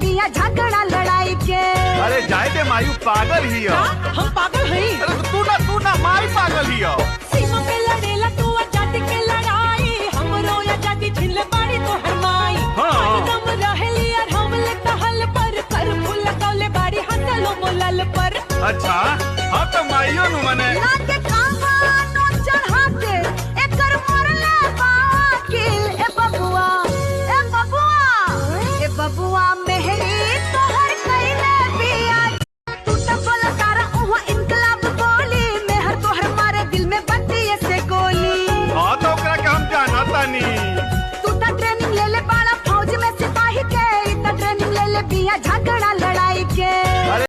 दिया झगड़ा लड़ाई के। अरे जाए दे मायू पागल ही हो। हम पागल हई। अरे तू ना माई पागल ही हो। सीमा पे लड़ेला तू आजादी के लड़ाई, हमरो आजादी छिन बाड़ी तो हरमाई। हाँ। दम रहेली और हम लेता हल पर कर फूल कौले बाड़ी हंसलो मोलल पर। अच्छा हाँ तो माइयो नु मने ना के